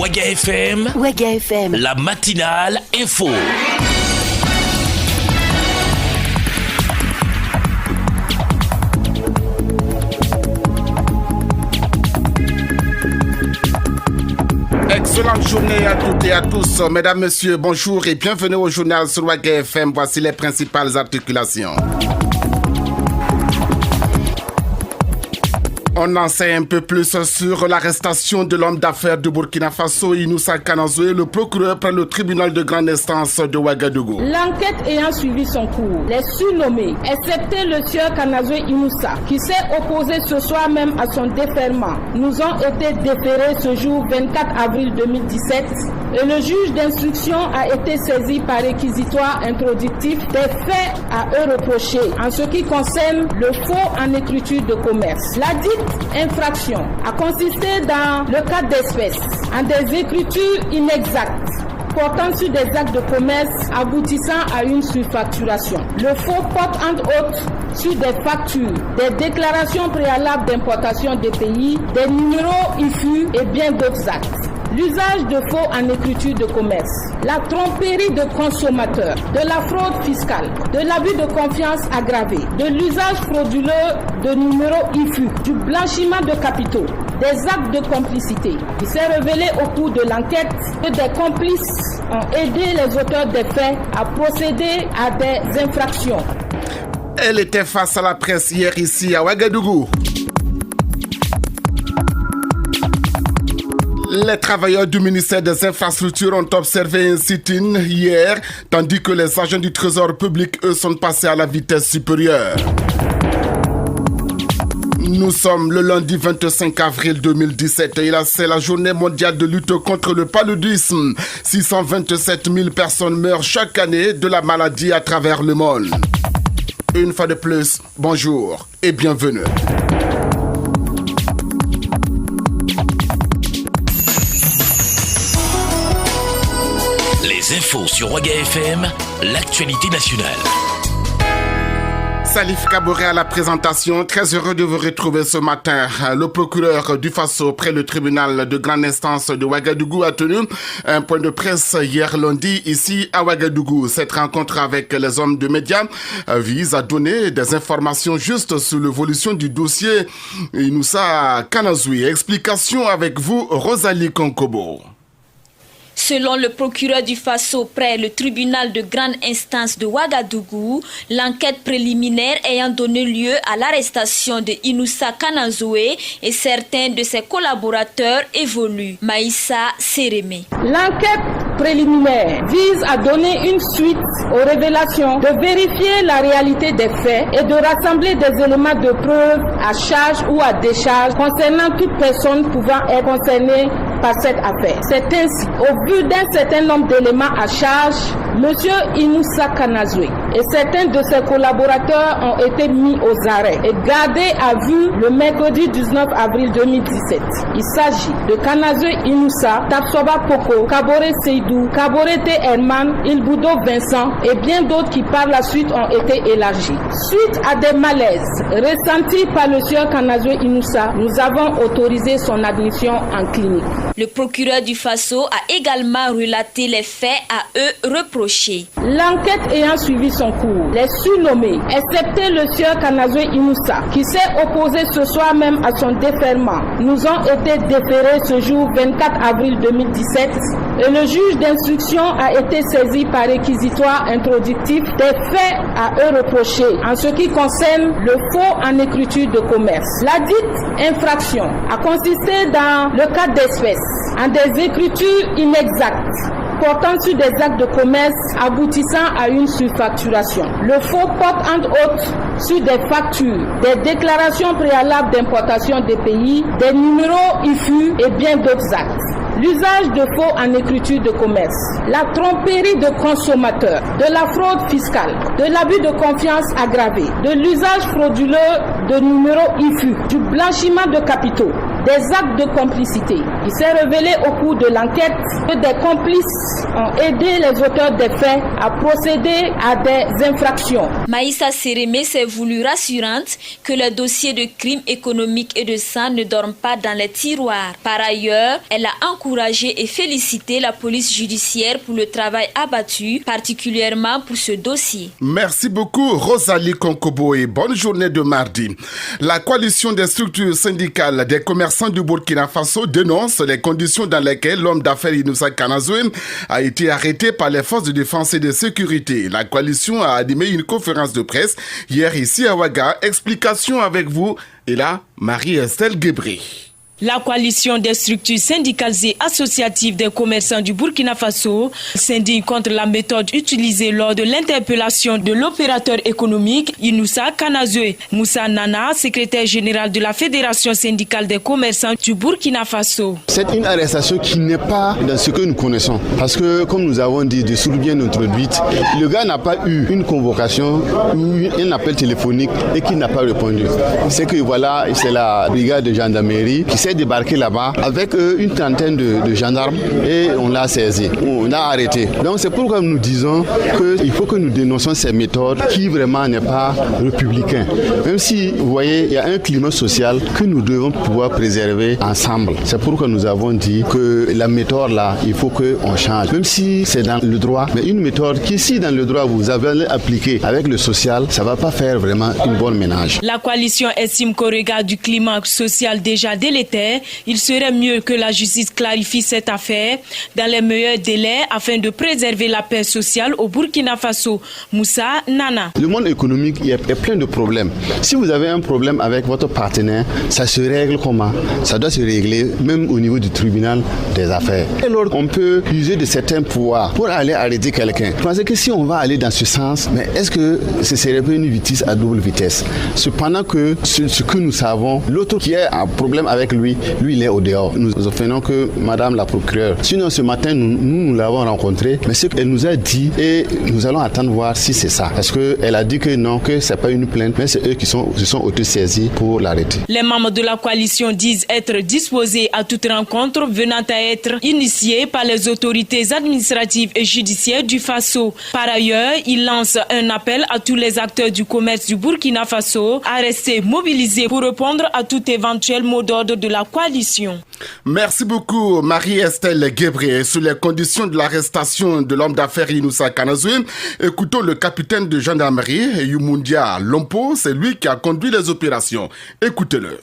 Waga FM, la matinale info. Excellente journée à toutes et à tous. Mesdames, messieurs, bonjour et bienvenue au journal sur Waga FM. Voici les principales articulations. On en sait un peu plus sur l'arrestation de l'homme d'affaires de Burkina Faso, Inoussa Kanazoué. Le procureur prend le tribunal de grande instance de Ouagadougou. L'enquête ayant suivi son cours, les surnommés, excepté le sieur Kanazoué Inoussa, qui s'est opposé ce soir même à son déferment, nous ont été déférés ce jour 24 avril 2017 et le juge d'instruction a été saisi par réquisitoire introductif des faits à eux reprochés en ce qui concerne le faux en écriture de commerce. La dite infraction a consisté dans le cas d'espèces en des écritures inexactes portant sur des actes de commerce aboutissant à une surfacturation. Le faux porte entre autres sur des factures, des déclarations préalables d'importation des pays, des numéros IFU et bien d'autres actes. L'usage de faux en écriture de commerce, la tromperie de consommateurs, de la fraude fiscale, de l'abus de confiance aggravé, de l'usage frauduleux de numéros IFU, du blanchiment de capitaux, des actes de complicité. Il s'est révélé au cours de l'enquête que des complices ont aidé les auteurs des faits à procéder à des infractions. Elle était face à la presse hier ici à Ouagadougou. Les travailleurs du ministère des Infrastructures ont observé un sit-in hier, tandis que les agents du Trésor public, eux, sont passés à la vitesse supérieure. Nous sommes le lundi 25 avril 2017 et là, c'est la journée mondiale de lutte contre le paludisme. 627 000 personnes meurent chaque année de la maladie à travers le monde. Une fois de plus, bonjour et bienvenue. Les infos sur Waga FM, l'actualité nationale. Salif Kaboré à la présentation. Très heureux de vous retrouver ce matin. Le procureur du Faso près le tribunal de grande instance de Ouagadougou a tenu un point de presse hier lundi ici à Ouagadougou. Cette rencontre avec les hommes de médias vise à donner des informations justes sur l'évolution du dossier Inoussa Kanazoué. Explication avec vous, Rosalie Konkobo. Selon le procureur du Faso près le tribunal de grande instance de Ouagadougou, l'enquête préliminaire ayant donné lieu à l'arrestation de Inoussa Kanazoué et certains de ses collaborateurs évolue. Maïssa Sérémé. L'enquête préliminaire vise à donner une suite aux révélations, de vérifier la réalité des faits et de rassembler des éléments de preuve à charge ou à décharge concernant toute personne pouvant être concernée par cette affaire. C'est ainsi, au vu d'un certain nombre d'éléments à charge, M. Inoussa Kanazoué et certains de ses collaborateurs ont été mis aux arrêts et gardés à vue le mercredi 19 avril 2017. Il s'agit de Kanazoué Inoussa, Tapsoba Poko, Kaboré Seydou, Kaboré T. Herman, Ilboudo Vincent et bien d'autres qui par la suite ont été élargis. Suite à des malaises ressentis par le sieur Kanazoué Inoussa, nous avons autorisé son admission en clinique. Le procureur du Faso a également relaté les faits à eux reprochés. L'enquête ayant suivi son cours, les surnommés, excepté le sieur Kanazoué Inoussa, qui s'est opposé ce soir même à son déferment, nous ont été déférés ce jour 24 avril 2017 et le juge d'instruction a été saisi par réquisitoire introductif des faits à eux reprochés en ce qui concerne le faux en écriture de commerce. La dite infraction a consisté dans le cas d'espèces en des écritures inexactes portant sur des actes de commerce aboutissant à une surfacturation. Le faux porte entre autres sur des factures, des déclarations préalables d'importation des pays, des numéros IFU et bien d'autres actes. L'usage de faux en écriture de commerce, la tromperie de consommateurs, de la fraude fiscale, de l'abus de confiance aggravé, de l'usage frauduleux de numéros IFU, du blanchiment de capitaux, des actes de complicité. Il s'est révélé au cours de l'enquête que des complices ont aidé les auteurs des faits à procéder à des infractions. Maïssa Sérémé s'est voulue rassurante que le dossier de crimes économiques et de sang ne dorme pas dans les tiroirs. Par ailleurs, elle a encouragé et félicité la police judiciaire pour le travail abattu, particulièrement pour ce dossier. Merci beaucoup Rosalie Konkobo et bonne journée de mardi. La coalition des structures syndicales des commerçants du Burkina Faso dénonce les conditions dans lesquelles l'homme d'affaires Inoussa Kanazoué a été arrêté par les forces de défense et de sécurité. La coalition a animé une conférence de presse hier ici à Ouaga. Explication avec vous et là, Marie-Estelle Guébré. La coalition des structures syndicales et associatives des commerçants du Burkina Faso s'indigne contre la méthode utilisée lors de l'interpellation de l'opérateur économique Inoussa Kanazoué. Moussa Nana, secrétaire général de la Fédération syndicale des commerçants du Burkina Faso. C'est une arrestation qui n'est pas dans ce que nous connaissons. Parce que, comme nous avons dit, de sources bien introduites, le gars n'a pas eu une convocation ou un appel téléphonique et qui n'a pas répondu. C'est que voilà, c'est la brigade de gendarmerie qui s'est débarqué là-bas avec une trentaine de gendarmes et on l'a saisi, on l'a arrêté. Donc c'est pourquoi nous disons qu'il faut que nous dénonçons ces méthodes qui vraiment n'est pas républicain. Même si vous voyez, il y a un climat social que nous devons pouvoir préserver ensemble. C'est pourquoi nous avons dit que la méthode là, il faut qu'on change. Même si c'est dans le droit, mais une méthode qui si dans le droit vous avez appliqué avec le social, ça ne va pas faire vraiment une bonne ménage. La coalition estime qu'au regard du climat social déjà délétère, il serait mieux que la justice clarifie cette affaire dans les meilleurs délais afin de préserver la paix sociale au Burkina Faso. Moussa Nana. Le monde économique, il y a plein de problèmes. Si vous avez un problème avec votre partenaire, ça se règle comment? Ça doit se régler même au niveau du tribunal des affaires. Alors, on peut user de certains pouvoirs pour aller arrêter quelqu'un. Je pense que si on va aller dans ce sens, mais est-ce que ce serait pas une vitesse à double vitesse? Cependant que ce que nous savons, l'autre qui a un problème avec lui, il est au dehors. Nous offrons que Madame la procureure. Sinon, ce matin, nous l'avons rencontrée, mais ce qu'elle nous a dit, et nous allons attendre voir si c'est ça. Parce qu'elle a dit que non, que ce n'est pas une plainte, mais c'est eux qui se sont auto-saisis pour l'arrêter. Les membres de la coalition disent être disposés à toute rencontre venant à être initiée par les autorités administratives et judiciaires du Faso. Par ailleurs, ils lancent un appel à tous les acteurs du commerce du Burkina Faso à rester mobilisés pour répondre à tout éventuel mot d'ordre de la coalition. Merci beaucoup Marie-Estelle Guébré. Sur les conditions de l'arrestation de l'homme d'affaires Inoussa Kanazoué, écoutons le capitaine de gendarmerie Yumundia Lompo, c'est lui qui a conduit les opérations. Écoutez-le.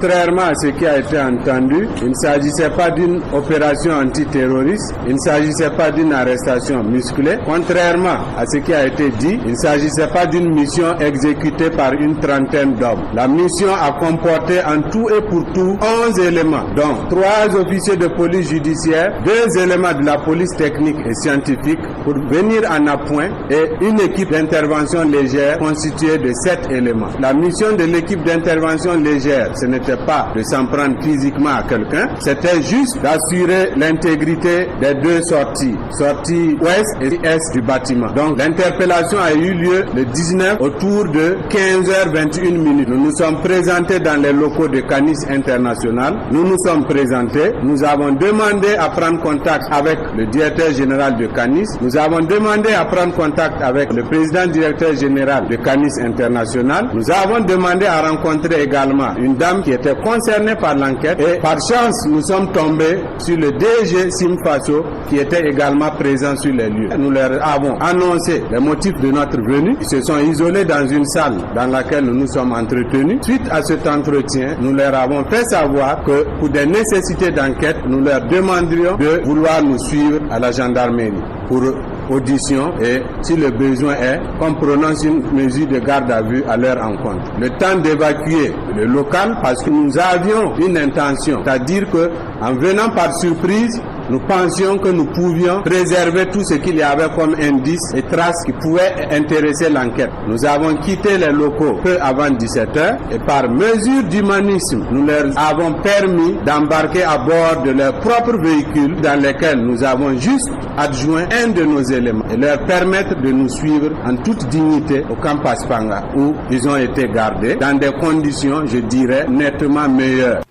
Contrairement à ce qui a été entendu, il ne s'agissait pas d'une opération antiterroriste, il ne s'agissait pas d'une arrestation musclée. Contrairement à ce qui a été dit, il ne s'agissait pas d'une mission exécutée par une trentaine d'hommes. La mission a comporté en tout et pour tout 11 éléments, dont 3 officiers de police judiciaire, 2 éléments de la police technique et scientifique pour venir en appoint et une équipe d'intervention légère constituée de 7 éléments. La mission de l'équipe d'intervention légère, ce n'était pas de s'en prendre physiquement à quelqu'un, c'était juste d'assurer l'intégrité des 2 sorties ouest et est du bâtiment. Donc l'interpellation a eu lieu le 19 autour de 15h21 minutes. Nous nous sommes présentés dans les locaux de Canis International. Nous nous sommes présentés. Nous avons demandé à prendre contact avec le directeur général de Canis. Nous avons demandé à prendre contact avec le président directeur général de Canis International. Nous avons demandé à rencontrer également une dame qui était concernée par l'enquête et par chance nous sommes tombés sur le DG Simfaso qui était également présent sur les lieux. Nous leur avons annoncé les motifs de notre venue. Ils se sont isolés dans une salle dans laquelle nous nous sommes entretenus. Suite à cet entretien, nous leur avons fait savoir que pour des nécessités d'enquête, nous leur demanderions de vouloir nous suivre à la gendarmerie pour audition et si le besoin est qu'on prononce une mesure de garde à vue à leur encontre. Le temps d'évacuer le local parce que nous avions une intention, c'est-à-dire que en venant par surprise, nous pensions que nous pouvions préserver tout ce qu'il y avait comme indices et traces qui pouvaient intéresser l'enquête. Nous avons quitté les locaux peu avant 17h et par mesure d'humanisme, nous leur avons permis d'embarquer à bord de leurs propres véhicules dans lesquels nous avons juste adjoint un de nos éléments et leur permettre de nous suivre en toute dignité au camp Paspanga où ils ont été gardés dans des conditions, je dirais, nettement meilleures.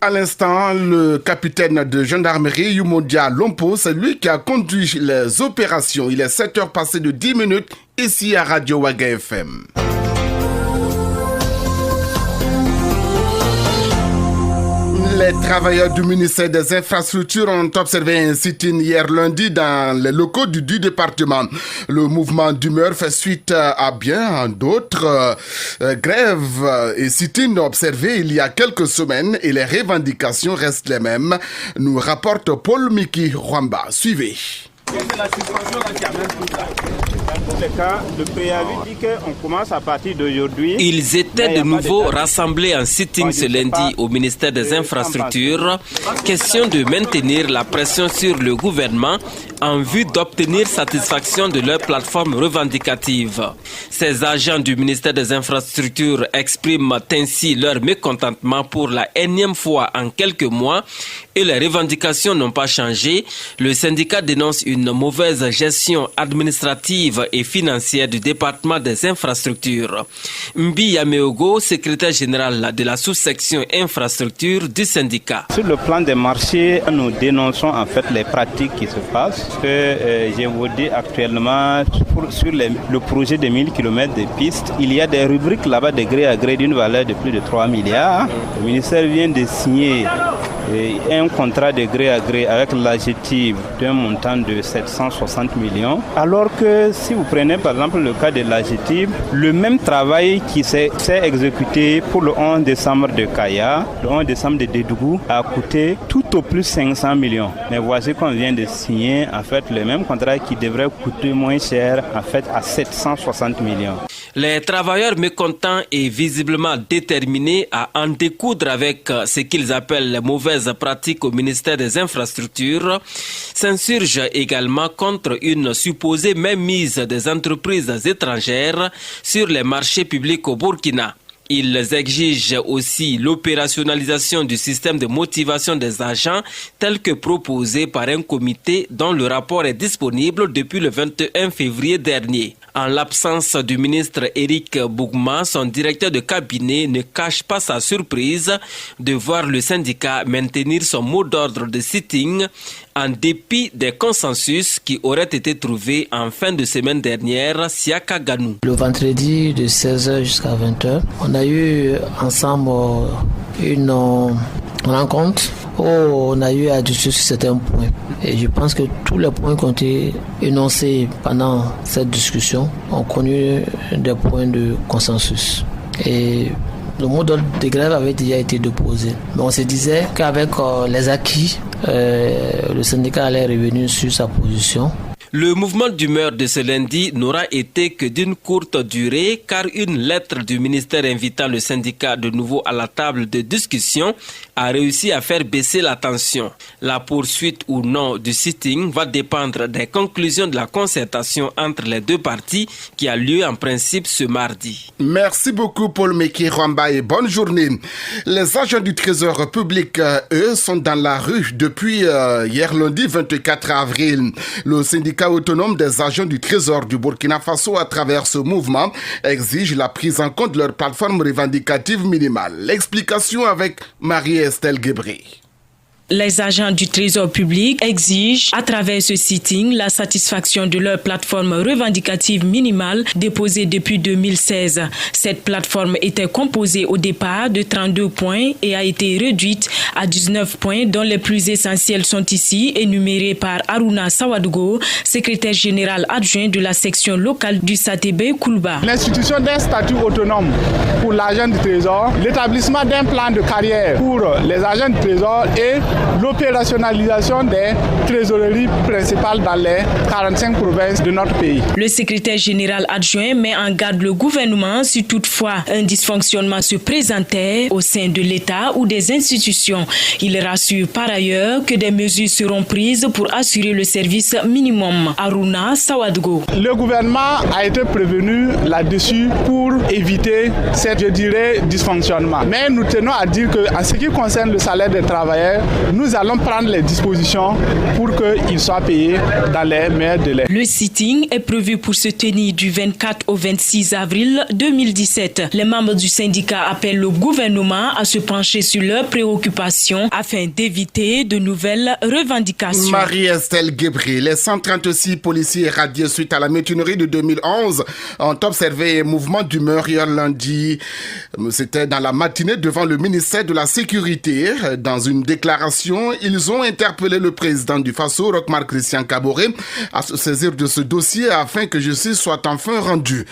À l'instant, le capitaine de gendarmerie Yumondia Lompo, c'est lui qui a conduit les opérations. Il est 7h passé de 10 minutes ici à Radio Waga FM. Les travailleurs du ministère des Infrastructures ont observé un sit-in hier lundi dans les locaux du département. Le mouvement d'humeur fait suite à bien d'autres grèves et sit-in observés il y a quelques semaines et les revendications restent les mêmes, nous rapporte Paul Miki Rwamba. Suivez. Le préavis dit qu'on commence à partir d'aujourd'hui. Ils étaient de nouveau rassemblés en sitting ce lundi au ministère des Infrastructures. Question de maintenir la pression sur le gouvernement en vue d'obtenir satisfaction de leur plateforme revendicative. Ces agents du ministère des Infrastructures expriment ainsi leur mécontentement pour la énième fois en quelques mois et les revendications n'ont pas changé. Le syndicat dénonce une mauvaise gestion administrative et financière du département des infrastructures. Mbi Yameogo, secrétaire général de la sous-section infrastructure du syndicat. Sur le plan des marchés, nous dénonçons en fait les pratiques qui se passent. Je vous dis actuellement sur le projet de 1000 km de pistes, il y a des rubriques là-bas de gré à gré d'une valeur de plus de 3 milliards. Le ministère vient de signer un contrat de gré à gré avec l'AGETIP d'un montant de 760 millions. Alors que si vous prenez par exemple le cas de l'AGETIP, le même travail qui s'est exécuté pour le 11 décembre de Kaya, le 11 décembre de Dédougou, a coûté tout au plus 500 millions. Mais voici qu'on vient de signer en fait le même contrat qui devrait coûter moins cher en fait à 760 millions. Les travailleurs mécontents et visiblement déterminés à en découdre avec ce qu'ils appellent les mauvaises pratiques au ministère des Infrastructures s'insurgent également contre une supposée mainmise des entreprises étrangères sur les marchés publics au Burkina. Ils exigent aussi l'opérationnalisation du système de motivation des agents tel que proposé par un comité dont le rapport est disponible depuis le 21 février dernier. En l'absence du ministre Éric Bougma, son directeur de cabinet ne cache pas sa surprise de voir le syndicat maintenir son mot d'ordre de sitting en dépit des consensus qui auraient été trouvés en fin de semaine dernière, Siaka Ganou. Le vendredi de 16h jusqu'à 20h, on a eu ensemble une rencontre où on a eu à discuter sur certains points. Et je pense que tous les points qui ont été énoncés pendant cette discussion ont connu des points de consensus. Et le mot d'ordre de grève avait déjà été déposé. Mais on se disait qu'avec les acquis, le syndicat allait revenir sur sa position. Le mouvement d'humeur de ce lundi n'aura été que d'une courte durée car une lettre du ministère invitant le syndicat de nouveau à la table de discussion a réussi à faire baisser la tension. La poursuite ou non du sitting va dépendre des conclusions de la concertation entre les deux parties qui a lieu en principe ce mardi. Merci beaucoup Paul Meki Rwamba et bonne journée. Les agents du Trésor public, eux, sont dans la rue depuis hier lundi 24 avril. Le syndicat autonome des agents du Trésor du Burkina Faso à travers ce mouvement exige la prise en compte de leur plateforme revendicative minimale. L'explication avec Marie-Estelle Guébré. Les agents du Trésor public exigent, à travers ce sitting, la satisfaction de leur plateforme revendicative minimale déposée depuis 2016. Cette plateforme était composée au départ de 32 points et a été réduite à 19 points, dont les plus essentiels sont ici énumérés par Aruna Sawadougo, secrétaire général adjoint de la section locale du Satébé Koulba. L'institution d'un statut autonome pour l'agent du Trésor, l'établissement d'un plan de carrière pour les agents du Trésor et l'opérationnalisation des trésoreries principales dans les 45 provinces de notre pays. Le secrétaire général adjoint met en garde le gouvernement si toutefois un dysfonctionnement se présentait au sein de l'État ou des institutions. Il rassure par ailleurs que des mesures seront prises pour assurer le service minimum. Aruna Sawadgo. Le gouvernement a été prévenu là-dessus pour éviter cette, dysfonctionnement. Mais nous tenons à dire qu'en ce qui concerne le salaire des travailleurs, nous allons prendre les dispositions pour qu'ils soient payés dans les meilleurs délais. Le sitting est prévu pour se tenir du 24 au 26 avril 2017. Les membres du syndicat appellent le gouvernement à se pencher sur leurs préoccupations afin d'éviter de nouvelles revendications. Marie-Estelle Guébry, les 136 policiers radiés suite à la mutinerie de 2011 ont observé un mouvement d'humeur hier lundi. C'était dans la matinée devant le ministère de la Sécurité. Dans une déclaration, ils ont interpellé le président du Faso, Roch-Marc Christian Kaboré, à se saisir de ce dossier afin que justice soit enfin rendue.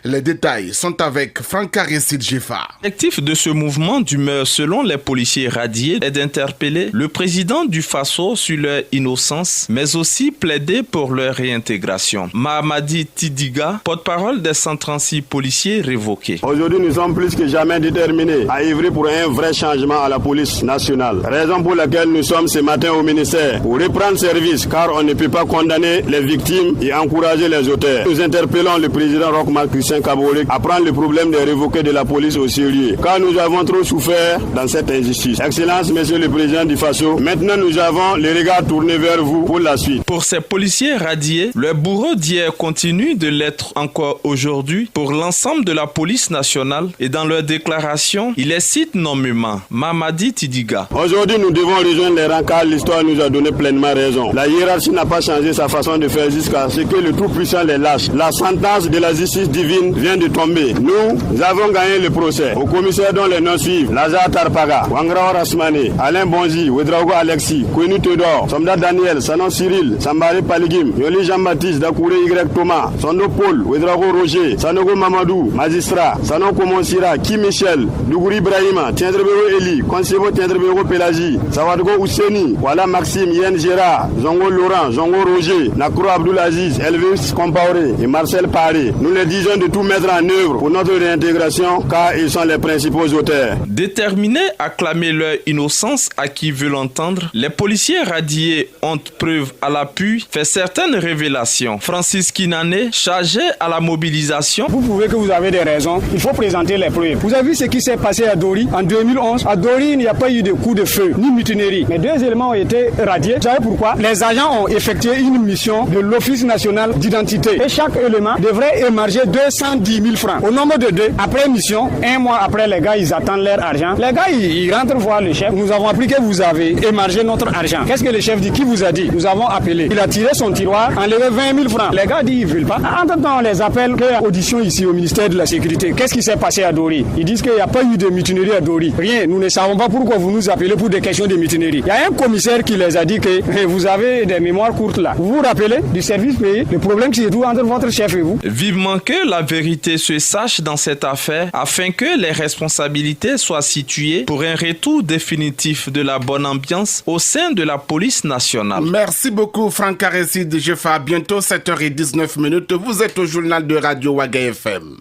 Les détails sont avec Franck Aristide Jeffa. L'objectif de ce mouvement d'humeur, selon les policiers radiés, est d'interpeller le président du Faso sur leur innocence, mais aussi plaider pour leur réintégration. Mahamadi Tidiga, porte-parole des 136 policiers révoqués. Aujourd'hui, nous sommes plus que jamais déterminés à œuvrer pour un vrai changement à la police nationale. Raison pour laquelle nous sommes ce matin au ministère pour reprendre service, car on ne peut pas condamner les victimes et encourager les auteurs. Nous interpellons le président Roch-Marc Christian Kaboré à prendre le problème des révoqués de la police au sérieux, car nous avons trop souffert dans cette injustice. Excellence, monsieur le président du Faso, maintenant nous avons les regards tournés vers vous pour la suite. Pour ces policiers radiés, le bourreau d'hier continue de l'être encore aujourd'hui pour l'ensemble de la police nationale et dans leur déclaration, il les cite nommément. Mamadi Tidiga. Aujourd'hui, nous devons rejoindre les rangs car l'histoire nous a donné pleinement raison. La hiérarchie n'a pas changé sa façon de faire jusqu'à ce que le Tout-Puissant les lâche. La sentence de la justice divine vient de tomber. Nous avons gagné le procès. Au commissaire dont les noms suivent, Lazare Tarpaga, Wangrao Rasmane, Alain Bonzi, Ouedraogo Alexis, Kouenu Théodore, Somda Daniel, Sanon Cyril, Sambare Paligim, Yoli Jean-Baptiste, Dakouré Y Thomas, Sondo Paul, Ouedraogo Roger, Sanogo Mamadou, Magistrat, Sanon Komonsira, Kim Michel, Dougouri Ibrahima, Tiendrebero Eli, Konsebo Tiendrebero Pelagi, Sawadgo Ousseni, Wala Maxime, Yen Gérard, Zongo Laurent, Zongo Roger, Nakro Abdoulaziz, Elvis Compaoré et Marcel Paré. Nous les disons de tout mettre en œuvre pour notre réintégration car ils sont les principaux auteurs. Déterminés à clamer leur innocence à qui veut l'entendre, les policiers radiés ont preuve à l'appui fait certaines révélations. Francis Kinane, chargé à la mobilisation. Vous pouvez que vous avez des raisons, il faut présenter les preuves. Vous avez vu ce qui s'est passé à Dori en 2011. À Dori, il n'y a pas eu de coup de feu, ni mutinerie. Mais 2 éléments ont été radiés. Vous savez pourquoi? Les agents ont effectué une mission de l'Office national d'identité. Et chaque élément devrait émarger 210 000 francs. Au nombre de 2, après mission, 1 mois après, les gars, ils attendent leur argent. Les gars, ils rentrent voir le chef. Nous avons appris que vous avez émargé notre argent. Qu'est-ce que le chef dit? Qui vous a dit? Nous avons appelé. Il a tiré son tiroir, enlevé 20 000 francs. Les gars disent ils ne veulent pas. Entre-temps, on les appelle qu'il y a audition ici au ministère de la Sécurité. Qu'est-ce qui s'est passé à Dori? Ils disent qu'il n'y a pas eu de mutinerie à Dori. Rien. Nous ne savons pas pourquoi vous nous appelez pour des questions de mutinerie. Il y a un commissaire qui les a dit que vous avez des mémoires courtes là. Vous vous rappelez du service payé? Le problème qui se trouve entre votre chef et vous? Vivement que la vérité se sache dans cette affaire afin que les responsabilités soient situées pour un retour définitif de la bonne ambiance au sein de la police nationale. Merci beaucoup Franck Aristide Jeffa. Bientôt 7h19. Vous êtes au journal de Radio Waga FM.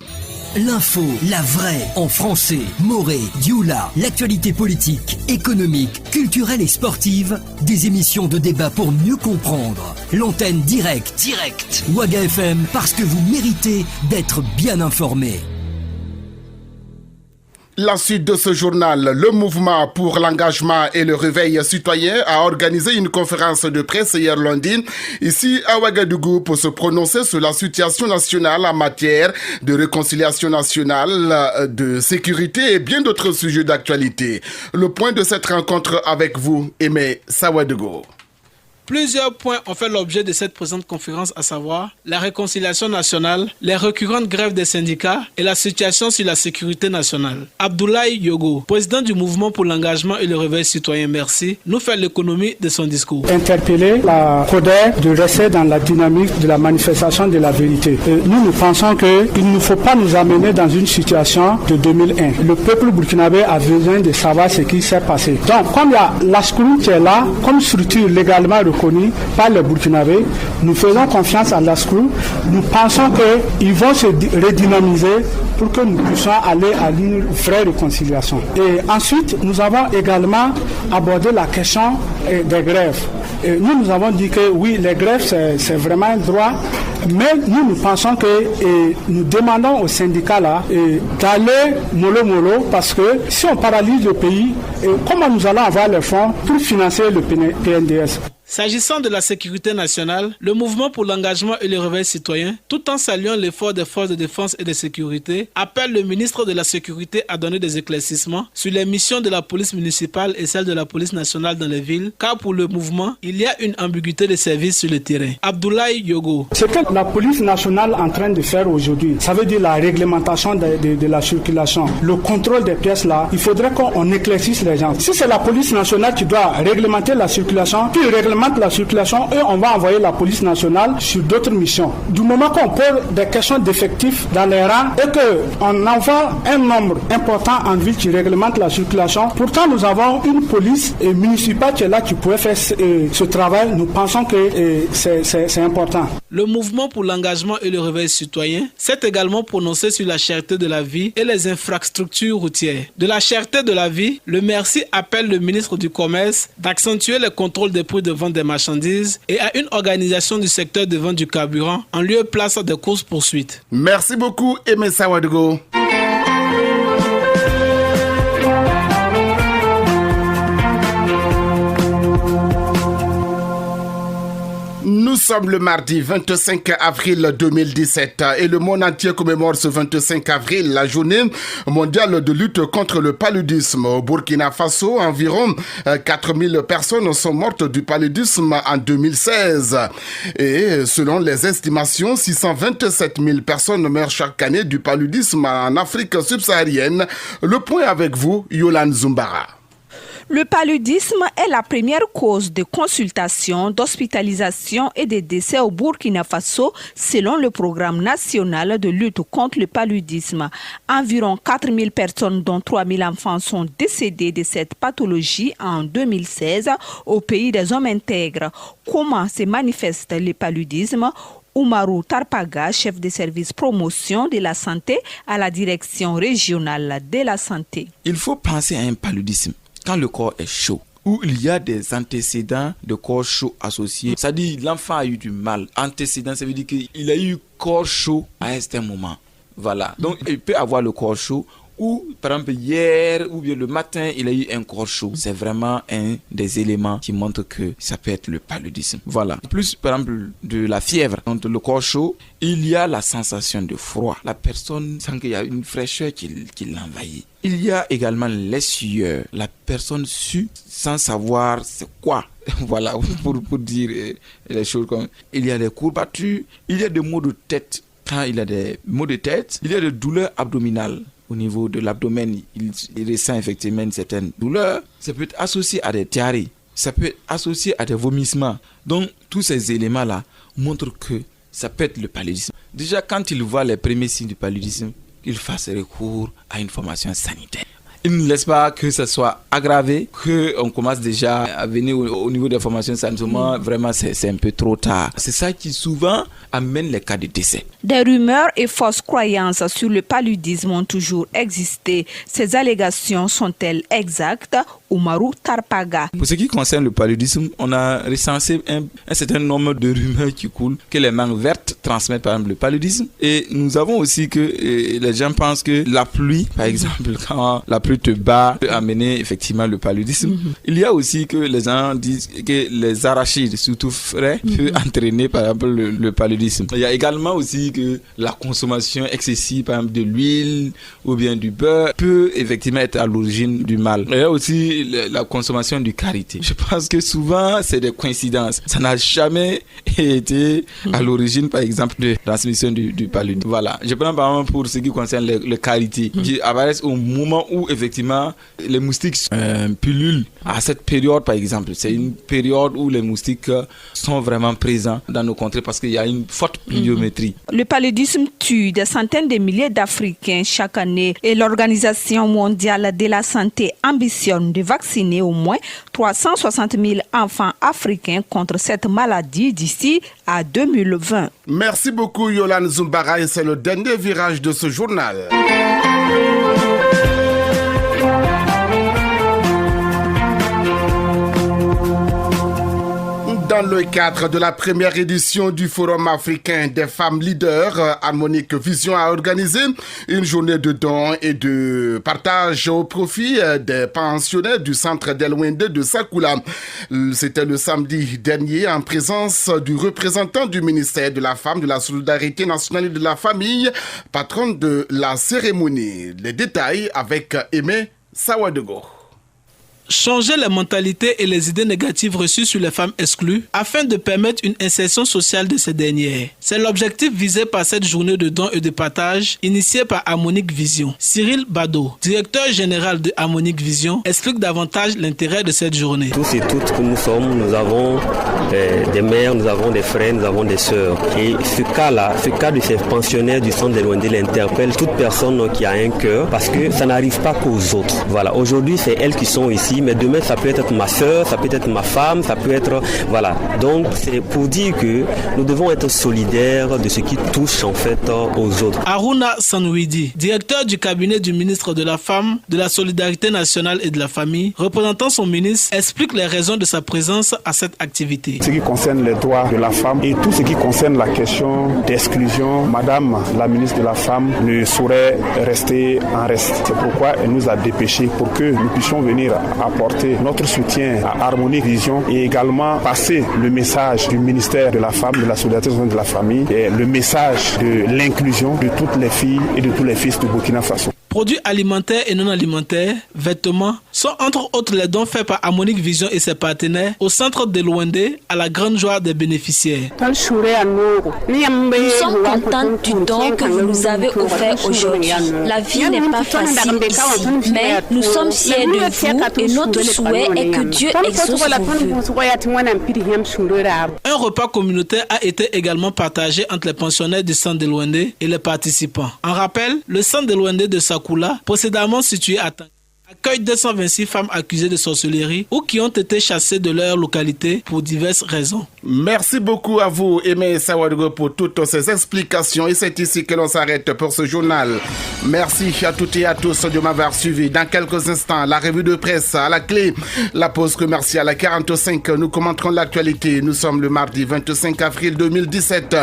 L'info, la vraie, en français. Moré, Dioula, l'actualité politique, économique, culturelle et sportive. Des émissions de débat pour mieux comprendre. L'antenne directe. Waga FM, parce que vous méritez d'être bien informé. La suite de ce journal, le mouvement pour l'engagement et le réveil citoyen a organisé une conférence de presse hier lundi ici à Ouagadougou pour se prononcer sur la situation nationale en matière de réconciliation nationale, de sécurité et bien d'autres sujets d'actualité. Le point de cette rencontre avec vous, Aimé Sawadogo. Plusieurs points ont fait l'objet de cette présente conférence, à savoir la réconciliation nationale, les récurrentes grèves des syndicats et la situation sur la sécurité nationale. Abdoulaye Yogo, président du mouvement pour l'engagement et le réveil citoyen Merci, nous fait l'économie de son discours. Interpeller la CODER de rester dans la dynamique de la manifestation de la vérité. Et nous pensons qu'il ne faut pas nous amener dans une situation de 2001. Le peuple burkinabé a besoin de savoir ce qui s'est passé. Donc, comme il y a l'ASCRU qui est là, comme structure légalement reconnue par les Burkinabés, nous faisons confiance à l'ASCRU. Nous pensons qu'ils vont se redynamiser pour que nous puissions aller à une vraie réconciliation. Et ensuite, nous avons également abordé la question des grèves. Et nous avons dit que oui, les grèves, c'est vraiment un droit Mais nous pensons que nous demandons aux syndicats là d'aller mollo parce que si on paralyse le pays, comment nous allons avoir les fonds pour financer le PNDS? S'agissant de la sécurité nationale, le mouvement pour l'engagement et le réveil citoyen, tout en saluant l'effort des forces de défense et de sécurité, appelle le ministre de la Sécurité à donner des éclaircissements sur les missions de la police municipale et celles de la police nationale dans les villes, car pour le mouvement, il y a une ambiguïté de service sur le terrain. Abdoulaye Yogo. Ce que la police nationale est en train de faire aujourd'hui, ça veut dire la réglementation de la circulation, le contrôle des pièces là, il faudrait qu'on éclaircisse les gens. Si c'est la police nationale qui doit réglementer la circulation, puis réglementer la circulation et on va envoyer la police nationale sur d'autres missions. Du moment qu'on pose des questions d'effectifs dans les rangs et qu'on envoie un nombre important en ville qui réglemente la circulation, pourtant nous avons une police municipale qui est là qui pourrait faire ce travail. Nous pensons que c'est important. Le mouvement pour l'engagement et le réveil citoyen s'est également prononcé sur la cherté de la vie et les infrastructures routières. De la cherté de la vie, le Merci appelle le ministre du Commerce d'accentuer les contrôles des prix de vente des marchandises et à une organisation du secteur de vente du carburant en lieu et place des courses-poursuites. Merci beaucoup, Aimé Sawadogo. Nous sommes le mardi 25 avril 2017 et le monde entier commémore ce 25 avril la journée mondiale de lutte contre le paludisme. Au Burkina Faso, environ 4000 personnes sont mortes du paludisme en 2016. Et selon les estimations, 627 000 personnes meurent chaque année du paludisme en Afrique subsaharienne. Le point avec vous, Yolande Zumbara. Le paludisme est la première cause de consultation, d'hospitalisation et de décès au Burkina Faso selon le programme national de lutte contre le paludisme. Environ 4000 personnes, dont 3000 enfants, sont décédés de cette pathologie en 2016 au pays des hommes intègres. Comment se manifeste le paludisme? Oumarou Tarpaga, chef de service promotion de la santé à la direction régionale de la santé. Il faut penser à un paludisme quand le corps est chaud, où il y a des antécédents de corps chaud associés. C'est-à-dire l'enfant a eu du mal. Antécédent, ça veut dire qu'il a eu corps chaud à un certain moment. Voilà. Donc, il peut avoir le corps chaud ou, par exemple, hier ou bien le matin, il a eu un corps chaud. C'est vraiment un des éléments qui montrent que ça peut être le paludisme. Voilà. Plus, par exemple, de la fièvre. Entre le corps chaud, il y a la sensation de froid. La personne sent qu'il y a une fraîcheur qui l'envahit. Il y a également les sueurs. La personne sue sans savoir c'est quoi. Voilà, pour dire les choses comme... Il y a des courbatures, il y a des maux de tête. Quand il y a des maux de tête, il y a des douleurs abdominales. Au niveau de l'abdomen, il ressent effectivement une certaine douleur. Ça peut être associé à des diarrhées. Ça peut être associé à des vomissements. Donc, tous ces éléments-là montrent que ça peut être le paludisme. Déjà, quand il voit les premiers signes du paludisme, il fasse recours à une formation sanitaire. Il ne laisse pas que ça soit aggravé, qu'on commence déjà à venir au niveau des formations sanitaires. Vraiment, c'est un peu trop tard. C'est ça qui souvent amène les cas de décès. Des rumeurs et fausses croyances sur le paludisme ont toujours existé. Ces allégations sont-elles exactes? Oumarou Tarpaga. Pour ce qui concerne le paludisme, on a recensé un certain nombre de rumeurs qui coulent, que les mangues vertes transmettent par exemple le paludisme. Et nous avons aussi que les gens pensent que la pluie, par exemple, quand la pluie te bat, peut amener effectivement le paludisme. Il y a aussi que les gens disent que les arachides, surtout frais, peut entraîner par exemple le paludisme. Il y a également aussi que la consommation excessive par exemple de l'huile ou bien du beurre peut effectivement être à l'origine du mal. Il y a aussi la consommation du karité. Je pense que souvent c'est des coïncidences. Ça n'a jamais été à l'origine par exemple de transmission du paludisme. Voilà. Je prends par exemple pour ce qui concerne le karité qui apparaissent au moment où effectivement les moustiques pullulent. À cette période par exemple, c'est une période où les moustiques sont vraiment présents dans nos contrées parce qu'il y a une forte pluviométrie. Le paludisme tue des centaines de milliers d'Africains chaque année et l'Organisation mondiale de la santé ambitionne de vacciner au moins 360 000 enfants africains contre cette maladie d'ici à 2020. Merci beaucoup Yolande Zumbara et c'est le dernier virage de ce journal. Dans le cadre de la première édition du Forum africain des femmes leaders, Harmonic Vision a organisé une journée de dons et de partage au profit des pensionnaires du centre d'Elwende de Sakoula. C'était le samedi dernier en présence du représentant du ministère de la Femme, de la Solidarité nationale et de la Famille, patronne de la cérémonie. Les détails avec Aimé Sawadogo. Changer les mentalités et les idées négatives reçues sur les femmes exclues afin de permettre une insertion sociale de ces dernières. C'est l'objectif visé par cette journée de dons et de partage initiée par Harmonic Vision. Cyril Bado, directeur général de Harmonic Vision, explique davantage l'intérêt de cette journée. Tous et toutes que nous sommes, nous avons des mères, nous avons des frères, nous avons des sœurs. Et ce cas de ces pensionnaires du centre d'Elwende interpelle toute personne qui a un cœur parce que ça n'arrive pas qu'aux autres. Voilà, aujourd'hui c'est elles qui sont ici. Mais demain, ça peut être ma soeur, ça peut être ma femme, ça peut être... Voilà. Donc, c'est pour dire que nous devons être solidaires de ce qui touche en fait aux autres. Aruna Sanouidi, directeur du cabinet du ministre de la Femme, de la Solidarité nationale et de la Famille, représentant son ministre, explique les raisons de sa présence à cette activité. Ce qui concerne les droits de la femme et tout ce qui concerne la question d'exclusion, Madame la ministre de la Femme ne saurait rester en reste. C'est pourquoi elle nous a dépêchés pour que nous puissions venir apporter notre soutien à Harmonic Vision et également passer le message du ministère de la Femme, de la Solidarité nationale et de la Famille et le message de l'inclusion de toutes les filles et de tous les fils de Burkina Faso. Produits alimentaires et non alimentaires, vêtements, sont entre autres les dons faits par Harmonic Vision et ses partenaires au centre d'Elwende à la grande joie des bénéficiaires. Nous sommes contents du don que vous nous avez offert aujourd'hui. La vie n'est pas facile ici, mais nous sommes fiers de vous et notre souhait est que Dieu exauce vos vœux. Un repas communautaire a été également partagé entre les pensionnaires du centre d'Elwende et les participants. En rappel, le centre d'Elwende de Sakoula, précédemment situé à Tangi, accueille 226 femmes accusées de sorcellerie ou qui ont été chassées de leur localité pour diverses raisons. Merci beaucoup à vous, Aimé Sawadogo, pour toutes ces explications. Et c'est ici que l'on s'arrête pour ce journal. Merci à toutes et à tous de m'avoir suivi. Dans quelques instants, la revue de presse à la clé. La pause commerciale à 45, nous commenterons l'actualité. Nous sommes le mardi 25 avril 2017.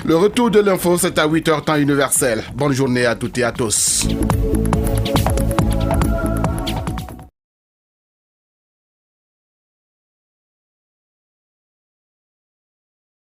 Le retour de l'info, c'est à 8h temps universel. Bonne journée à toutes et à tous.